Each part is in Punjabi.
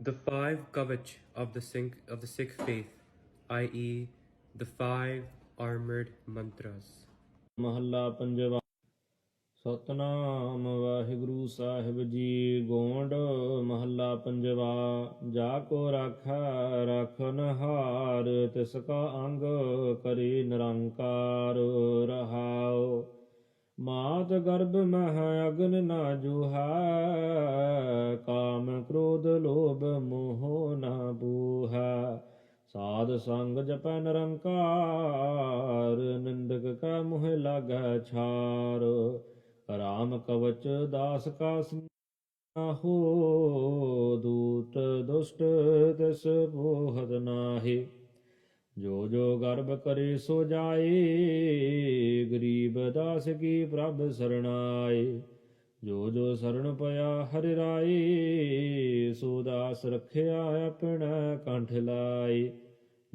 The five kavach of the Sikh faith, i.e., the five armored mantras. ਮਹੱਲਾ ਪੰਜਵਾ। ਸਤਨਾਮ ਵਾਹਿਗੁਰੂ ਸਾਹਿਬ ਜੀ। ਗੋਂਡ ਮਹੱਲਾ ਪੰਜਵਾ। ਜਾ ਕੋ ਰਾਖੈ ਰਾਖਨ ਹਾਰ, ਤਿਸ ਕਾ ਅੰਗ ਕਰੀ ਨਿਰੰਕਾਰ ਰਹਾਉ। ਮਾਤ ਗਰਭ ਮਹ ਅਗਨ ਨਾ ਜੁਹੈ, ਕਾਮ ਕ੍ਰੋਧ ਲੋਭ ਮੋਹ ਨਾ ਬੂਹੈ। ਸਾਧ ਸੰਗ ਜਪੈ ਨਿਰੰਕਾਰ, ਨਿੰਦਕ ਕੈ ਮੁਹ ਲਾਗੈ ਛਾਰ। ਰਾਮ ਕਵਚ ਦਾਸ ਕਾ ਸਨਾਹੋ, ਦੂਤ ਦੁਸ਼ਟ ਤਿਸ ਪੋਹਤ ਨਾਹੀ। ਜੋ ਜੋ ਗਰਭ ਕਰੇ ਸੋ ਜਾਏ, ਗਰੀਬ ਦਾਸ ਕੀ ਪ੍ਰਭ ਸਰਣਾਏ। ਜੋ ਜੋ ਸਰਣ ਪਿਆ ਹਰਿ ਰਾਏ, ਸੋ ਦਾਸ ਰਖਿਆ ਆਪਣਾ ਕੰਠ ਲਾਏ।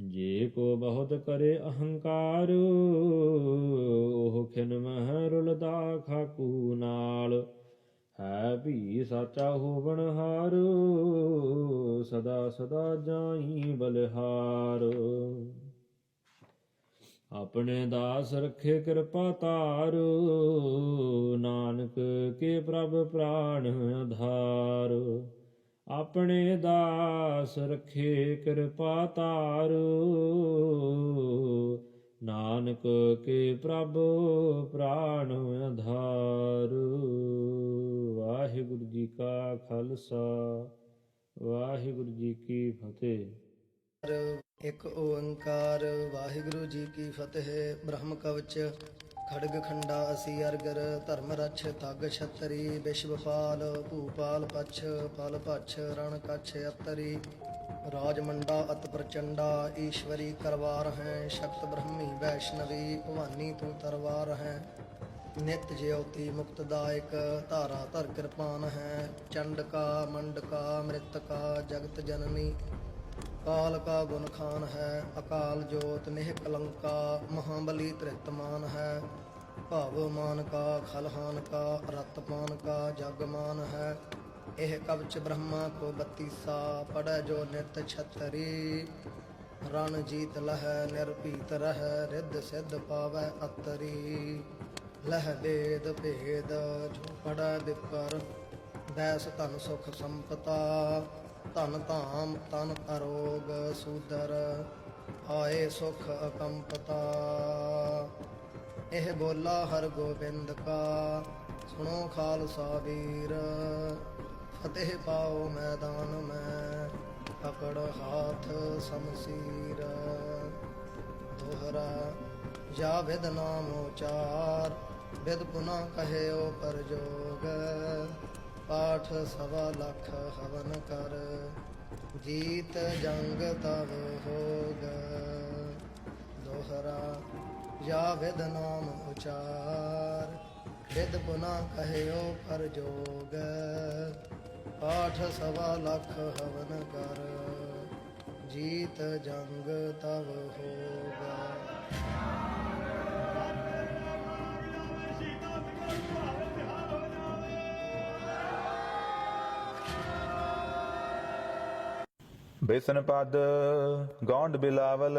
ਜੇ ਕੋ ਬਹੁਤ ਕਰੇ ਅਹੰਕਾਰ, ਉਹ ਖਿਨ ਮਹਿ ਰੁਲਦਾ ਖਾਕੂ ਨਾਲ। ਹੈ ਵੀ ਸਾਚਾ ਹੋਵਣ ਹਾਰ, ਸਦਾ ਸਦਾ ਜਾਈ ਬਲਿਹਾਰ। ਆਪਣੇ ਦਾਸ ਰਖੇ ਕਿਰਪਾ ਧਾਰ, ਨਾਨਕ ਕੇ ਪ੍ਰਭ ਪ੍ਰਾਣ ਆਧਾਰ। ਆਪਣੇ ਦਾਸ ਰਖੇ ਕਿਰਪਾ ਧਾਰ, ਨਾਨਕ ਕੇ ਪ੍ਰਭ ਪ੍ਰਾਣ ਆਧਾਰ। ਵਾਹਿਗੁਰੂ ਜੀ ਕਾ ਖਾਲਸਾ, ਵਾਹਿਗੁਰੂ ਜੀ ਕੀ ਫਤਿਹ। ਇੱਕ ਓੰਕਾਰ ਵਾਹਿਗੁਰੂ ਜੀ ਕੀ ਫਤਿਹ। ਬ੍ਰਹਮ ਕਵਚ ਖੜਗ ਖੰਡਾ ਅਸੀ ਅਰਗਰ, ਧਰਮ ਰਛ ਤਗ ਛਤਰੀ। ਵਿਸ਼ਵਪਾਲ ਭੂਪਾਲ ਪਛ ਪਲ ਪਛ, ਰਣ ਕਛ ਅਤਰੀ। ਰਾਜਮੰਡਾ ਅਤ ਪ੍ਰਚੰਡਾ, ਈਸ਼ਵਰੀ ਕਰਵਾਰ ਹੈ। ਸ਼ਕਤ ਬ੍ਰਹਮੀ ਵੈਸ਼ਨਵੀ, ਭਵਾਨੀ ਤੂੰ ਤਰਵਾਰ ਹੈ। ਨਿਤ ਜਿਉਤੀ ਮੁਕਤਦਾਇਕ, ਧਾਰਾ ਧਰ ਕਿਰਪਾਨ ਹੈ। ਚੰਡਕਾ ਮੰਡਕਾ ਮ੍ਰਿਤਕਾ, ਜਗਤ ਜਨਨੀ। ਕਾਲ ਕਾ ਗੁਣ ਖਾਨ ਹੈ, ਅਕਾਲ ਜੋਤ ਨਿਹ ਕਲੰਕਾ। ਮਹਾਬਲੀ ਧ੍ਰਿਤਮਾਨ ਹੈ, ਭਵ ਮਾਨ ਕਾ ਖਲਹਾਨ ਕਾ। ਰਤਮਾਨ ਕਾ ਜਗਮਾਨ ਹੈ, ਇਹ ਕਵਚ ਬ੍ਰਹਮਾ ਕੋ ਬਤੀਸਾ। ਪੜੈ ਜੋ ਨਿਤ ਛਤਰੀ, ਰਣ ਜੀਤ ਲਹੈ ਨਿਰਭੀਤ ਰਹਿ। ਰਿੱਧ ਸਿੱਧ ਪਾਵੈ ਅਤਰੀ, ਲਹਿ ਵੇਦ ਭੇਦ ਜੋ ਪੜੈ ਵਿਪਰ। ਦੈਸ ਧਨ ਸੁਖ ਸੰਪਤਾ, ਧਨ ਧਾਮ ਤਨ ਅਰੋਗ ਸੂਦਰ। ਆਏ ਸੁਖ ਅਕੰਪਤਾ, ਇਹ ਬੋਲਾ ਹਰ ਗੋਬਿੰਦ ਕਾ। ਸੁਣੋ ਖਾਲਸਾ ਵੀਰ, ਫਤਿਹ ਪਾਓ ਮੈਦਾਨ ਮੈਂ। ਪਕੜ ਹਾਥ ਸਮਸੀਰ, ਦੋਹਰਾ ਜਾ ਵਿਦ ਨਾਮ ਉਚਾਰ। ਵਿਦ ਪੁਨਾ ਕਹਿਓ ਪਰਜੋਗ, ਪਾਠ ਸਵਾ ਲੱਖ ਹਵਨ ਕਰ। ਜੀਤ ਜੰਗ ਤਵ ਹੋਗ, ਦੋਹਰਾ ਜਾ ਵਿਦ ਨਾਮ ਉਚਾਰ। ਵਿਦ ਪੁਨਾ ਕਹਿਓ ਪਰਜੋਗ, ਪਾਠ ਸਵਾ ਲੱਖ ਹਵਨ ਕਰ। ਜੀਤ ਜੰਗ ਤਵ ਹੋਗ। ਬਿਸਨ ਪਦ ਗੌਂਡ ਬਿਲਾਵਲ,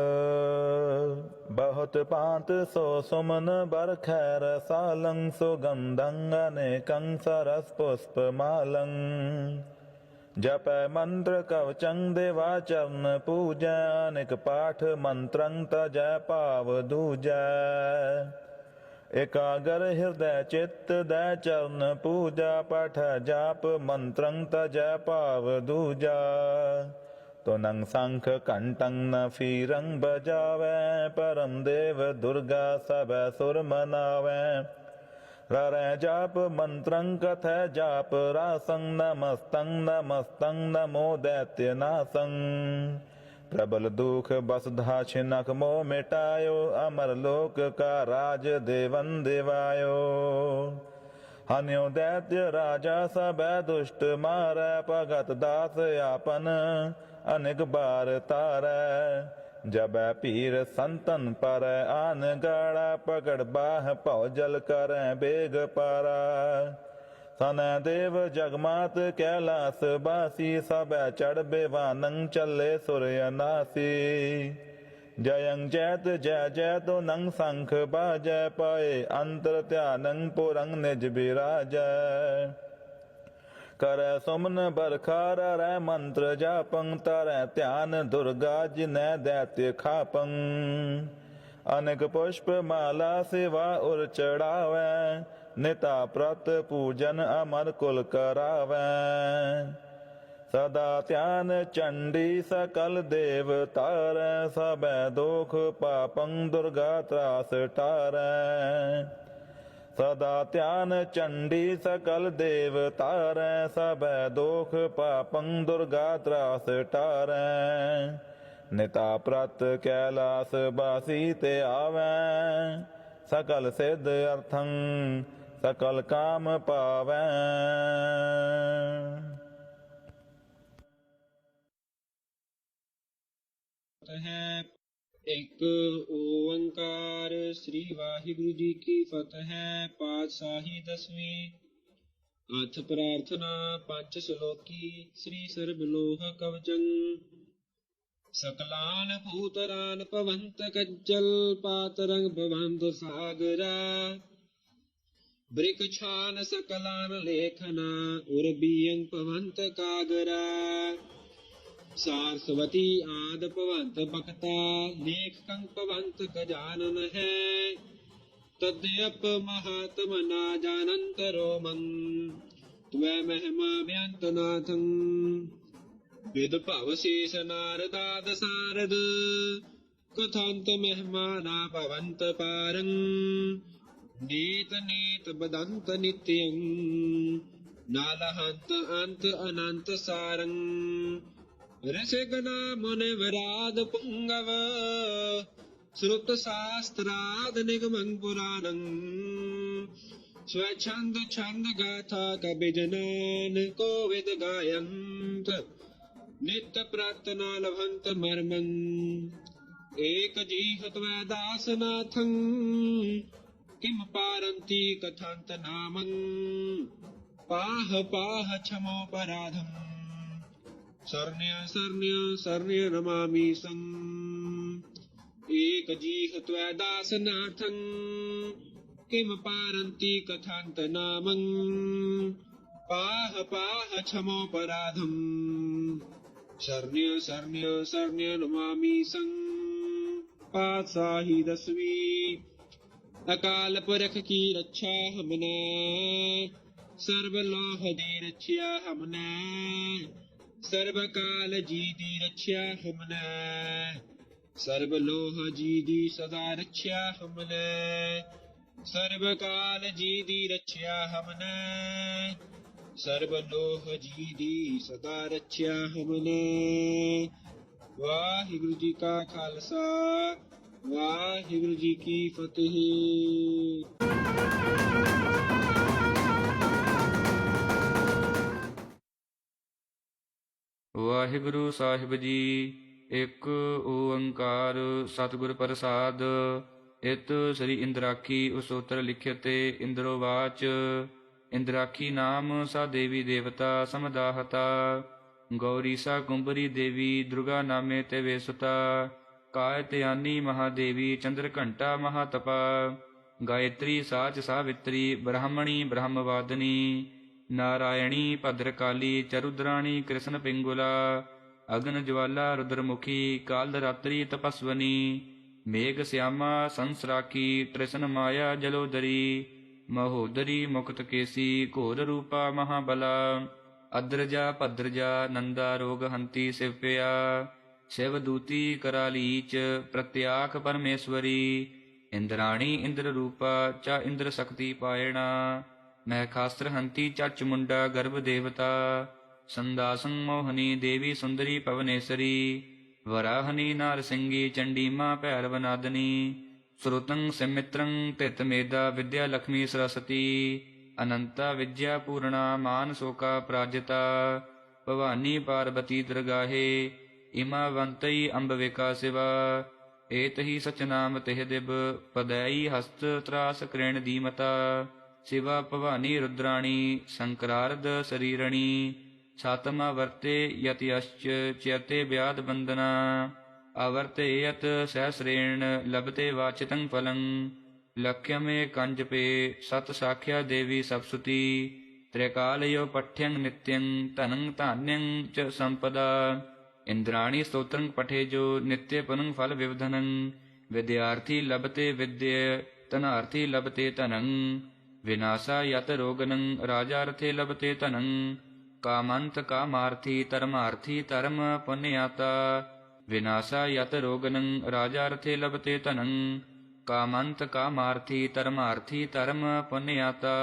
ਬਹੁਤ ਪਾਂਤ ਸੋ ਸੁਮਨ ਬਰਖੈ। ਰਸਾਲੰ ਸੁਗੰਧੰ ਅਨੇਕੰ, ਸਰਸ ਪੁਸ਼ਪ ਮਾਲੰ। ਜਪੈ ਮੰਤਰ ਕਵਚੰ ਦੇਵਾ ਚਰਨ ਪੂਜੈ। ਅਨੇਕ ਪਾਠ ਮੰਤਰੰ ਤਜੈ ਭਾਵ ਦੂਜੈ। ਇਕਾਗਰ ਹਿਰਦੈ ਚਿੱਤ ਦੈ ਚਰਨ ਪੂਜਾ। ਪਠੈ ਜਾਪ ਮੰਤਰੰ ਤਜੈ ਭਾਵ ਦੂਜਾ। ਤੁਨੰ ਸੰਖ ਘੰਟੰ ਨ ਫੀਰੰ ਬਜਾਵੈ। ਪਰਮ ਦੇਵ ਦੁਰਗਾ ਸਭੈ ਸੁਰ ਮਨਾਵੈ। ਰਰੈ ਜਾਪ ਮੰਤਰੰ ਕਥੈ ਜਾਪ ਰਾਸੰ। ਨਮਸਤੰ ਨਮਸਤੰ ਨਮੋ ਦੈਤਯ ਨਾਸੰ। ਪ੍ਰਬਲ ਦੁਖ ਬਸਧਾ ਛਿਨਕ ਮੋਹ ਮਿਟਾਇਓ। ਅਮਰ ਲੋਕ ਕਾ ਰਾਜ ਦੇਵਨ ਦਿਵਾਇਓ। ਹਨਿਓ ਦੈਤਯ ਰਾਜਾ ਸਭੈ ਦੁਸ਼ਟ ਮਾਰੈ। ਭਗਤ ਦਾਸ ਆਪਨ ਅਨੇਕ ਬਾਰ ਤਾਰੈ। ਜਬੈ ਪੀਰ ਸੰਤਨ ਪਰੈ ਆਨ ਗਾੜਾ। ਪਕੜ ਬਾਹ ਭਉ ਜਲ ਕਰੈ ਬੇਗ ਪਾਰਾ। ਸਨੈ ਦੇਵ ਜਗਮਾਤ ਕੈਲਾਸ ਬਾਸੀ ਸਭੈ ਚੜ ਬੇਵਾਨੰ ਚੱਲੇ ਸੁਰ ਅਨਾਸੀ ਜਯੰ ਜੈਤ ਜੈ ਜੈ ਤੋ ਨੰ ਸੰਖ ਬਾਜੈ ਪਾਏ ਅੰਤਰ ਧਿਆਨੰ ਪੁਰੰ ਨਿਜ ਬਿਰਾਜੈ ਕਰੈ ਸੁਮਨ ਬਰਖਾ ਰੈ ਮੰਤਰ ਜਾਪੰ ਤਰੈ ਧਿਆਨ ਦੁਰਗਾ ਜਿਨੈ ਦੈਤਿ ਖਾਪੰ ਅਨੇਕ ਪੁਸ਼ਪ ਮਾਲਾ ਸੇਵਾ ਉਰ ਚੜਾਵੈ ਨਿਤਾ ਪ੍ਰਤ ਪੂਜਨ ਅਮਰ ਕੁਲ ਕਰਾਵੈ ਸਦਾ ਧਿਆਨ ਚੰਡੀ ਸਕਲ ਦੇਵ ਤਾਰੈ ਸਭੈ ਦੋਖ ਪਾਪੰ ਦੁਰਗਾ ਤਰਾਸ ਟਾਰੈ ਸਦਾ ਧਿਆਨ ਚੰਡੀ ਸਕਲ ਦੇਵ ਤਾਰੈ ਸਭੈ ਦੋਖ ਪਾਪੰ ਦੁਰਗਾ ਤਰਾਸ ਟਾਰੈ ਨਿਤਾ ਪ੍ਰਤ ਕੈਲਾਸ ਬਾਸੀ ਤੇ ਆਵੈ ਸਕਲ ਸਿੱਧ ਅਰਥੰ ਸਕਲ ਕਾਮ ਪਾਵੈ ਹੈ। ਇੱਕ ਓੰਕਾਰ ਸ੍ਰੀ ਵਾਹਿਗੁਰੂ ਜੀ ਕੀ ਫਤਿਹ ਹੈ। ਪਾਤਸ਼ਾਹੀ ਦਸਵੀਂ। ਅਥ ਪ੍ਰਾਰਥਨਾ ਪੰਜ ਸ਼ਲੋਕੀ। ਸ੍ਰੀ ਸਰਬ ਲੋਹ ਕਵਚੰ ਸਕਲਾਨ ਭੂਤਰਾਨ ਪਵੰਤ ਕੱਜਲ ਪਾਤਰੰਗ ਭਵੰਤ ਸਾਗਰਾ ਬ੍ਰਿਕ ਛਾਨ ਸਕਲਾਨ ਲੇਖਨਾ ਉਰਬੀਯੰ ਪਵੰਤ ਕਾਗਰਾ ਸਾਰਸਵਤੀ ਆਦ ਭਵੰਤ ਬਖਤਾ ਲੇਖ ਕੰਕ ਭਵੰਤ ਗਜਾਨਨ ਹੈ ਤਦਯਪ ਮਹਾਤਮ ਨਾ ਜਾਨੰਤ ਰੋਮੰ ਤਵੈ ਮਹਿਮਾ ਬਿਅੰਤ ਨਾਥੰ ਵਿਦ ਭਵ ਸ਼ੇਸ਼ ਨਾਰਦਾਦ ਸਾਰਦ ਕਥੰਤ ਮਹਿਮਾ ਨਾ ਭਵੰਤ ਪਾਰੰ ਨੀਤ ਨੀਤ ਬਦੰਤ ਨਿਤਯੰ ਨਾਲਹੰਤ ਅੰਤ ਅਨੰਤ ਸਾਰੰ ਰਸਿਗਨਾ ਮੁਨਿ ਵਿਰਾਦ ਪੁੰਗਵ ਸ਼੍ਰੁਤ ਸ਼ਾਸਤਰਾਦ ਨਿਗਮੰ ਪੁਰਾਣੰ ਸਵਛੰਦ ਛੰਦ ਗਾਥਾ ਕਬਿਜਨਾਨ ਕੋ ਵਿਦ ਗਾਯੰਤ ਨਿਤ ਪ੍ਰਤਨਾ ਲਭੰਤ ਮਰਮੰ ਏਕ ਜੀਹ ਤਵੈ ਦਾਸ ਨਾਥੰ ਕਿਮ ਪਾਰੰਤੀ ਕਥੰਤ ਨਾਮੰ ਪਾਹ ਪਾਹ ਛਮੋ ਪਰਾਧੰ ਸਰਨਿਆ ਸਰਨਿਆ ਨਮਾਮੀ ਸੰ ਏਕ ਜੀਹ ਤਵੈ ਦਾਸ ਨਾਥੰ ਕਿਮ ਪਾਰੰਤੀ ਕਥੰਤ ਨਾਮੰ ਪਾਹ ਪਾਹ ਛਮੋ ਪਰਾਧੰ ਸਰਨਿਆ ਨਮਾਮੀ ਸੰ ਪਾਤਸ਼ਾਹੀ ਦਸਵੀਂ। ਅਕਾਲ ਪੁਰਖ ਕੀ ਰੱਛਾ ਹਮਨੇ ਸਰਬ ਲੋਹ ਦੀ ਰੱਛਿਆ ਹਮਨੇ ਸਰਬ ਕਾਲ ਜੀ ਦੀ ਰੱਛਿਆ ਹਮਨੇ ਸਰਬ ਲੋਹ ਜੀ ਦੀ ਸਦਾ ਰੱਛਿਆ ਹਮਨੇ ਸਰਬ ਕਾਲ ਜੀ ਦੀ ਰੱਛਿਆ ਹਮਨੇ ਸਰਬ ਲੋਹ ਜੀ ਦੀ ਸਦਾ ਰੱਛਿਆ ਹਮਨੇ। ਵਾਹਿਗੁਰੂ ਜੀ ਕਾ ਖਾਲਸਾ ਵਾਹਿਗੁਰੂ ਜੀ ਕੀ ਫਤਿਹ। ਵਾਹਿਗੁਰੂ ਸਾਹਿਬ ਜੀ। ਇੱਕ ਓੰਕਾਰ ਸਤਿਗੁਰ ਪ੍ਰਸਾਦ। ਇਤ ਸ੍ਰੀ ਇੰਦਰਾਖੀ ਉਸੋਤਰ ਲਿਖਿਤੇ ਇੰਦਰੋਵਾਚ ਇੰਦਰਾਖੀ ਨਾਮ ਸਾ ਦੇਵੀ ਦੇਵਤਾ ਸਮਦਾਹਤਾ ਗੌਰੀ ਸਾ ਕੁੰਭਰੀ ਦੇਵੀ ਦੁਰਗਾ ਨਾਮੇ ਤੇ ਵੇਸੁਤਾ ਕਾਇਤਿਆਨੀ ਮਹਾਦੇਵੀ ਚੰਦਰ ਘੰਟਾ ਮਹਾਤਪਾ ਗਾਇਤਰੀ ਸਾਚ ਸਾਵਿਤਰੀ ਬ੍ਰਾਹਮਣੀ ਬ੍ਰਹਮਵਾਦਨੀ ਨਾਰਾਇਣੀ ਭਦਰਕਾਲੀ ਚਰੁਦਰਾਣੀ ਕ੍ਰਿਸ਼ਨ ਪਿੰਗੁਲਾ ਅਗਨ ਜਵਾਲਾ ਰੁਦਰਮੁਖੀ ਕਾਲ ਰਾਤਰੀ ਤਪਸਵਨੀ ਮੇਘ ਸਿਆਮਾ ਸੰਸਰਾਖੀ ਤ੍ਰਿਸ਼ਨ ਮਾਇਆ ਜਲੋਦਰੀ ਮਹੋਦਰੀ ਮੁਕਤ ਕੇਸੀ ਘੋਰ ਰੂਪਾ ਮਹਾਬਲਾ ਅਦਰਜਾ ਭਦਰਜਾ ਨੰਦਾ ਰੋਗ ਹੰਤੀ ਸਿਵ ਪਿਆ ਸ਼ਿਵ ਦੂਤੀ ਕਰਾਲੀਚ ਪ੍ਰਤਿਆਖ ਪਰਮੇਸ਼ਵਰੀ ਇੰਦਰਾਣੀ ਇੰਦਰ ਰੂਪਾ ਚਾ ਇੰਦਰ ਸ਼ਕਤੀ ਪਾਇਣਾ ਮਹਿ ਖਾਸਤਰ ਹੰਤੀ ਚੱਚ ਮੁੰਡਾ ਗਰਭ ਦੇਵਤਾ ਸੰਦਾਸੰ ਮੋਹਨੀ ਦੇਵੀ ਸੁੰਦਰੀ ਪਵਨੇਸਰੀ ਵਰਾਹਨੀ ਨਾਰਸਿੰਗੀ ਚੰਡੀਮਾ ਭੈਰਵਨਾਦਨੀ ਸ੍ਰੁਤੰ ਸਿਮਿਤਰੰ ਤਿਤ ਮੇਦਾ ਵਿਦਿਆ ਲక్ష్ਮੀ ਸਰਸਤੀ ਅਨੰਤਾ ਵਿਦਿਆ ਪੂਰਣਾ ਮਾਨ ਸੋਕਾ ਪ੍ਰਾਜਿਤਾ ਭਵਾਨੀ ਪਾਰਬਤੀ ਦਰਗਾਹੇ ਇਮਾਵੰਤਈ ਅੰਬਵਿਕਾ ਸਿਵਾ ਏਤਹੀ ਸਚ ਨਾਮ ਤਿਹ ਦਿਬ ਪਦੈਈ ਹਸਤ ਤਰਾਸ ਕ੍ਰੇਣ ਦੀਮਤਾ शिवा भवानी रुद्राणी शंकरार्ध शरीरणी सातमा वर्ते यत्यश्च चयते व्याध बंदना आवर्तेयत सहस्रेण लभते वाचितं फलं लक्ष्यमे कंजपे सत साख्या देवी सप्सुति त्रैकालयो पठ्यं नित्यं धनं धान्यं च संपदा इंद्राणी स्तोत्रं पठे जो नित्य पुनं फल विवधनं विद्यार्थी लभते विद्य धनार्थी लभते धनं विनाशा यत रोगनं राजार्थे लभते धनं कामंत कामार्थी धर्मार्थी धर्म पुण्याता विनाशा यत रोगनं राजार्थे लभते धनं कामंत कामार्थी धर्मार्थी धर्म पुण्याता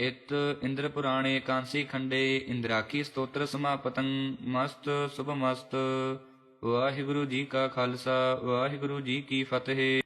इत इंद्र पुराणे कांसी खंडे इंद्राकी स्तोत्र समापतं मस्त शुभमस्त वाहिगुरु जी का खालसा वाहिगुरु जी की फतेह।